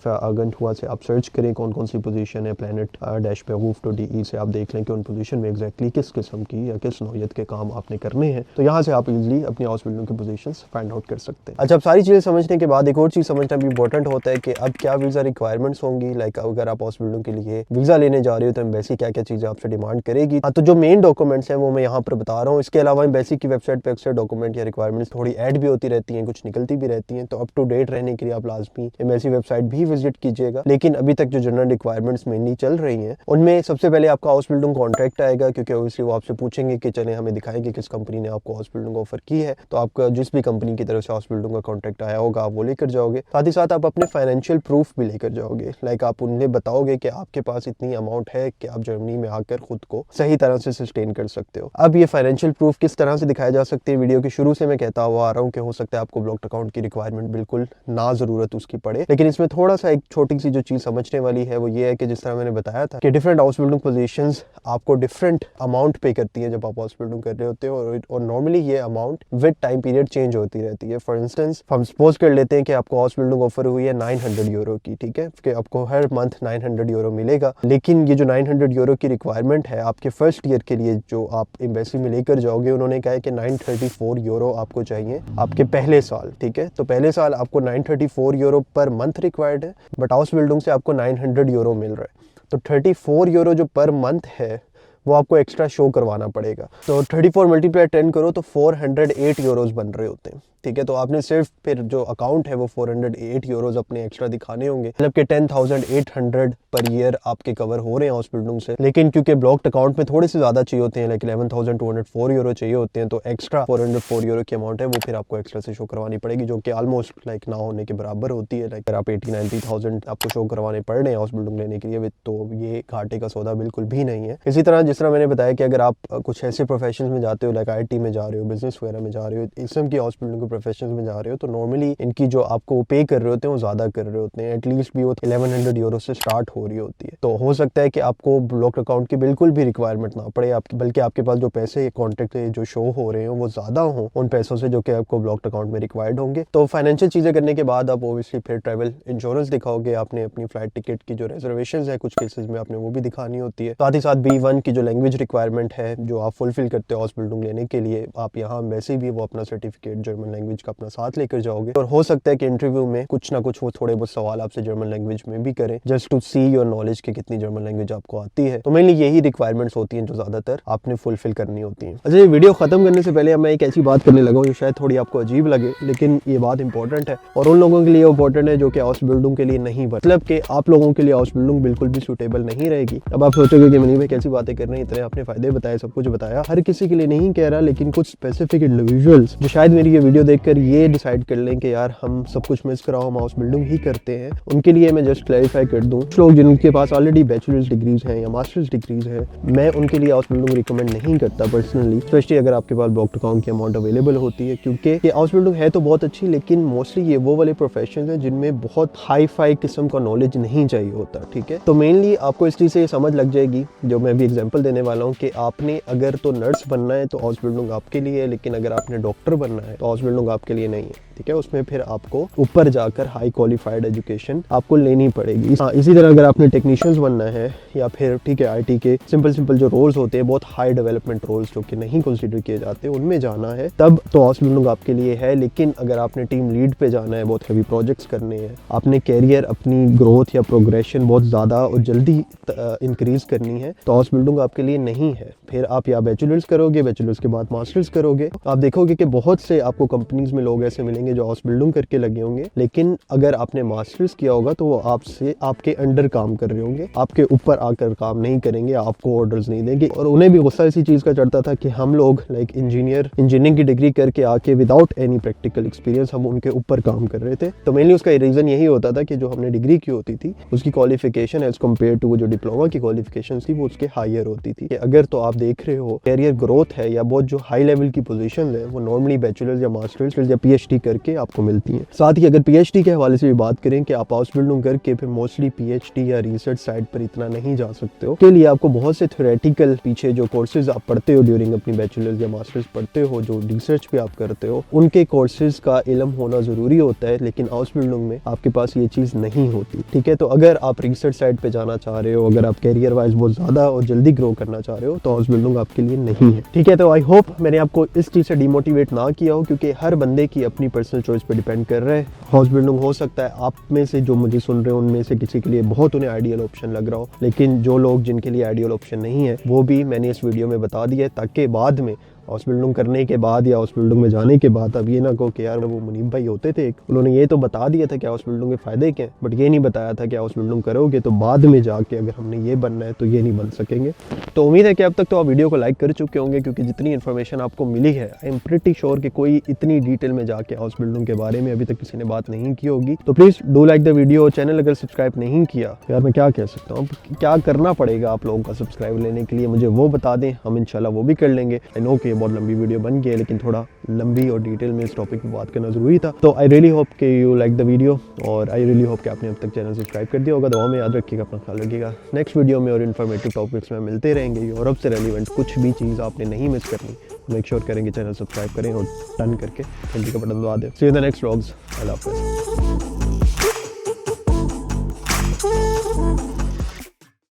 हुआ से आप सर्च करें कौन कौन सी पोजीशन है, planet-behoof.de से आप देख लें कि उन पोजीशन में एग्जैक्टली किस किस्म की या किस नौयत के काम आपने करने हैं। तो यहाँ से आप इजीली अपनी हाउस बिल्डिंग की पोजीशंस फाइंड आउट कर सकते हैं। अच्छा, अब सारी चीज़ें समझने के बाद एक और चीज़ समझना भी इंपॉर्टेंट होता है कि अब क्या वीज़ा रिक्वायरमेंट्स होंगी। लाइक अगर आप हाउस बिल्डिंग के लिए वीज़ा लेने जा रहे हो तो एम्बेसी क्या क्या चीज़ें आपसे डिमांड करेगी। तो जो मेन डॉक्यूमेंट्स हैं वो मैं यहाँ पर बता रहा हूँ। इसके अलावा एम्बेसी की वेबसाइट पर अक्सर डॉक्यूमेंट या रिक्वायरमेंट्स थोड़ी ऐड भी होती रहती हैं, कुछ निकलती भी रहती हैं। तो अप टू डेट रहने के लिए आप लाजमी एम्बेसी वेबसाइट भी विजिट कीजिएगा। लेकिन अभी तक जो जनरल रिक्वायरमेंट्स मेनली चल रही हैं उनमें सबसे पहले आपका हाउस बिल्डिंग कॉन्ट्रैक्ट आएगा, क्योंकि ऑब्वियसली वो आपसे पूछेंगे कि चले हमें दिखाएं कि किस कंपनी ने आपको हाउस बिल्डिंग ऑफर की है। तो आपका जिस भी कंपनी की तरफ से हाउस बिल्डिंग का कॉन्ट्रैक्ट आया होगा आप वो लेकर जाओगे। साथ ही साथ आप अपने फाइनेंशियल प्रूफ भी लेकर जाओगे। लाइक आप उन्हें बताओगे कि आपके पास इतनी अमाउंट है कि आप जर्मनी में आकर खुद को सही तरह से सस्टेन कर सकते हो। अब ये फाइनेंशियल प्रूफ किस तरह से दिखाया जा सकते हैं, वीडियो के शुरू से मैं कहता हुआ आ रहा हूँ कि हो सकता है आपको ब्लॉक्ड अकाउंट की रिक्वायरमेंट बिल्कुल ना ज़रूरत उसकी पड़े। लेकिन इसमें थोड़ा सा एक छोटी सी जो चीज़ समझने वाली है वो ये है कि जिस तरह मैंने बताया था कि डिफरेंट हाउस बिल्डिंग पोजीशंस आपको डिफरेंट अमाउंट पे करती है जब आप हाउस बिल्डिंग कर रहे होते हो, और नॉर्मली ये amount with time period change होती रहती है। फॉर इंस्टेंस हम सपोज कर लेते हैं कि आपको हाउस बिल्डिंग ऑफर हुई है 900 यूरो की, ठीक है, कि आपको हर मंथ 900 यूरो मिलेगा। लेकिन ये जो 900 यूरो की रिक्वायरमेंट है आपके फर्स्ट ईयर के लिए जो आप एम्बेसी में लेकर जाओगे, उन्होंने कहा है कि 934 यूरो आपको चाहिए आपके पहले साल, ठीक है। तो पहले साल आपको 934 यूरो पर मंथ रिक्वायर्ड है, बट हाउस बिल्डिंग से आपको 900 यूरो मिल रहा है। तो 34 यूरो जो पर मंथ है वो आपको एक्स्ट्रा शो करवाना पड़ेगा। तो 34 मल्टीप्लाई 10 करो तो 408 यूरोज बन रहे होते हैं, ठीक है। तो आपने सिर्फ फिर जो अकाउंट है वो 408 यूरोज अपने एक्स्ट्रा दिखाने होंगे, मतलब कि 10,800 पर ईयर आपके कवर हो रहे हैं हाउस बिल्डिंग से। लेकिन क्योंकि ब्लॉक्ड अकाउंट में थोड़े से ज़्यादा चाहिए होते हैं, लाइक 11,204 यूरो चाहिए होते हैं, तो एक्स्ट्रा 404 यूरो की अमाउंट है वो फिर आपको एक्स्ट्रा से शो करवानी पड़ेगी, जो कि ऑलमोस्ट लाइक ना होने के बराबर होती है। लाइक अगर आप 80-90,000 आपको शो करवाने पड़ रहे हैं हाउस बिल्डिंग लेने के लिए, तो ये घाटे का सौदा बिल्कुल भी नहीं है। इसी तरह जिस तरह मैंने बताया कि अगर आप कुछ ऐसे प्रोफेशन में जाते हो, लाइक IT में जा रहे हो, बिजनेस वगैरह में जा रहे हो, इस किस्म की हाउस बिल्डिंग के प्रोफेशन में जा रहे हो, तो नॉर्मली इनकी जो आपको पे कर रहे होते हैं वो ज़्यादा कर रहे होते हैं। एटलीस्ट भी वो 1100 यूरो से स्टार्ट हो रही होती है। तो हो सकता है कि आपको ब्लॉक्ड अकाउंट की बिल्कुल भी रिक्वायरमेंट ना पड़े, आपकी बल्कि आपके पास जो पैसे कॉन्ट्रैक्ट जो शो हो रहे हो वो ज़्यादा हो उन पैसों से जो कि आपको ब्लॉक्ड अकाउंट में रिक्वायर्ड होंगे। तो फाइनेंशियल चीज़ें करने के बाद आप ओबियसली फिर ट्रैवल इंश्योरेंस दिखाओगे, आपने अपनी फ्लाइट टिकट की जो रिजर्वेशन है कुछ केसेस में आपने वो भी दिखानी होती है। साथ ही साथ B1 की जो जो लैंग्वेज रिक्वायरमेंट है जो आप फुलफिल करते हो हाउस बिल्डिंग लेने के लिए, आप यहाँ वैसे भी वो अपना सर्टिफिकेट जर्मन लैंग्वेज का अपना साथ लेकर जाओगे। और हो सकता है कि इंटरव्यू में कुछ ना कुछ वो थोड़े बहुत सवाल आपसे जर्मन लैंग्वेज में भी करें, just to see your knowledge कि कितनी जर्मन लैंग्वेज आपको आती है। तो मेनली यही रिक्वायरमेंट्स होती हैं जो ज्यादातर आपने फुलफिल करनी होती हैं। अच्छा, ये वीडियो खत्म करने से पहले मैं एक ऐसी बात करने लगा हूँ जो शायद थोड़ी आपको अजीब लगे, लेकिन ये बात इंपॉर्टेंट है और उन लोगों के लिए इंपॉर्टेंट है जो कि हाउस बिल्डिंग के लिए नहीं, मतलब कि आप लोगों के लिए हाउस बिल्डिंग बिल्कुल भी सूटेबल नहीं रहेगी। अब आप सोचोगे कि मनी भाई कैसी बातें कर रहे हैं, इतने आपने फायदे बताए, सब कुछ बताया। हर किसी के लिए नहीं कह रहा, लेकिन कुछ स्पेसिफिक इंडिविजुअल्स जो शायद मेरी ये वीडियो देखकर ये डिसाइड कर लें कि यार हम सब कुछ मिस कराओ, हम हाउस बिल्डिंग ही करते हैं, उनके लिए मैं जस्ट क्लैरिफाई कर दूं। कुछ लोग जिनके पास ऑलरेडी बैचलर्स डिग्रीज हैं या मास्टर्स डिग्रीज हैं, मैं उनके लिए हाउस बिल्डिंग रिकमेंड नहीं करता पर्सनली, स्पेशली अगर आपके पास ब्लॉक अकाउंट की अमाउंट अवेलेबल होती है, क्योंकि ये हाउस बिल्डिंग है तो बहुत अच्छी, लेकिन मोस्टली ये वो वाले प्रोफेशन हैं जिनमें बहुत हाई फाई किस्म का नॉलेज नहीं चाहिए होता। ठीक है, तो मेनली आपको इस चीज़ से समझ लग जाएगी, जो मैं भी एग्जांपल देने वाला हूँ, कि आपने अगर तो नर्स बनना है तो हाउस बिल्डिंग आपके लिए है, लेकिन अगर आपने डॉक्टर बनना है तो हाउस बिल्डिंग आपके लिए नहीं है। ठीक है, उसमें फिर आपको ऊपर जाकर हाई क्वालिफाइड एजुकेशन आपको लेनी पड़ेगी। हाँ, इसी तरह अगर आपने टेक्नीशियंस बनना है या फिर ठीक है आईटी के सिंपल जो रोल्स होते हैं, बहुत हाई डेवलपमेंट रोल्स जो कि नहीं कंसीडर किए जाते, उनमें जाना है तब तो हाउस बिल्डिंग आपके लिए है। लेकिन अगर आपने टीम लीड पे जाना है, बहुत हैवी प्रोजेक्ट्स करने हैं, आपने कैरियर अपनी ग्रोथ या प्रोग्रेशन बहुत ज़्यादा और जल्दी इंक्रीज करनी है, तो हाउस बिल्डिंग आपके लिए नहीं है। फिर आप या बैचलर्स करोगे, बैचलर्स के बाद मास्टर्स करोगे, आप देखोगे कि बहुत से आपको कंपनीज में लोग ऐसे मिलेंगे जो हाउस बिल्डिंग करके लगे होंगे, लेकिन अगर आपने मास्टर्स किया होगा तो वो आपसे आपके अंडर काम कर रहे होंगे, आपके ऊपर आकर काम नहीं करेंगे, आपको ऑर्डर्स नहीं देंगे। और उन्हें भी गुस्सा इसी चीज़ का चढ़ता था कि हम लोग लाइक इंजीनियरिंग की डिग्री करके आके विदाउट एनी प्रैक्टिकल एक्सपीरियंस हम उनके ऊपर काम कर रहे थे। तो मेनली उसका रीज़न यही होता था कि जो हमने डिग्री की होती थी उसकी क्वालिफिकेशन एज कम्पेयर टू वो जो डिप्लोमा की क्वालिफिकेशन थी वो उसके हायर होती थी। अगर तो आप देख रहे हो कैरियर ग्रोथ है या बहुत जो हाई लेवल की पोजीशन है वो नॉर्मली बैचलर्स या मास्टर्स या पीएचडी करके आपको मिलती है। साथ ही अगर पीएचडी के हवाले से भी बात करें कि आप हाउस बिल्डिंग करके फिर मोस्टली पीएचडी या रिसर्च साइड पर इतना नहीं जा सकते हो, के लिए आपको बहुत से थ्योरेटिकल पीछे जो कोर्सेज आप पढ़ते हो ड्यूरिंग अपनी बैचलर्स या मास्टर्स पढ़ते हो, जो रिसर्च भी आप करते हो, उनके कोर्सेज का इल्म होना जरूरी होता है। लेकिन हाउस बिल्डिंग में आपके पास ये चीज़ नहीं होती। ठीक है, तो अगर आप रिसर्च साइड पे जाना चाह रहे हो, अगर आप कैरियर वाइज बहुत ज़्यादा और जल्दी ग्रो करना चाह रहे हो, तो हाउस बिल्डिंग आपके लिए नहीं है। ठीक है, तो आई होप मैंने आपको इस चीज़ से डिमोटिवेट ना किया हो, क्योंकि हर बंदे की अपनी पर्सनल चॉइस पे डिपेंड कर रहा है। हाउस बिल्डिंग हो सकता है आप में से जो मुझे सुन रहे हो उनमें से किसी के लिए बहुत उन्हें आइडियल ऑप्शन लग रहा हो, लेकिन जो लोग जिनके लिए आइडियल ऑप्शन नहीं है वो भी मैंने इस वीडियो में बता दिया है, ताकि बाद में हाउस बिल्डिंग करने के बाद या हाउस बिल्डिंग में जाने के बाद अब ये ना कहो कि यार वो मुनीब भाई होते थे, उन्होंने ये तो बता दिया था कि हाउस बिल्डिंग के फायदे क्या हैं, बट ये नहीं बताया था कि हाउस बिल्डिंग करोगे तो बाद में जाके अगर हमने ये बनना है तो ये नहीं बन सकेंगे। तो उम्मीद है कि अब तक तो आप वीडियो को लाइक कर चुके होंगे, क्योंकि जितनी इन्फॉर्मेशन आपको मिली है आई एम प्रिटी श्योर कि कोई इतनी डिटेल में जाके हाउस बिल्डिंग के बारे में अभी तक किसी ने बात नहीं की होगी। तो please do like the video. Channel अगर सब्सक्राइब नहीं किया, यार मैं क्या कह सकता हूँ, क्या करना पड़ेगा आप लोगों का सब्सक्राइब लेने के लिए, मुझे वो बता दें, हम इंशाल्लाह वो भी कर लेंगे। आई नो कि ये बहुत लंबी वीडियो बन गया, लेकिन थोड़ा लंबी और डिटेल में इस टॉपिक पे बात करना जरूरी था। तो आई रियली होप कि यू लाइक द वीडियो, और आई रियली होप कि आपने अब तक चैनल सब्सक्राइब कर दिया होगा। दुआ में याद रखिएगा, अपना ख्याल रखिएगा। नेक्स्ट वीडियो में और इन्फॉर्मेटिव टॉपिक्स में मिलते रहेंगे। यूरोप से रेलिवेंट कुछ भी चीज़ आपने नहीं मिस करनी, मेक श्योर करेंगे चैनल सब्सक्राइब करें और टर्न करके घंटी का बटन दबा दें। See you in the next vlogs. अल्लाह हाफ़िज़।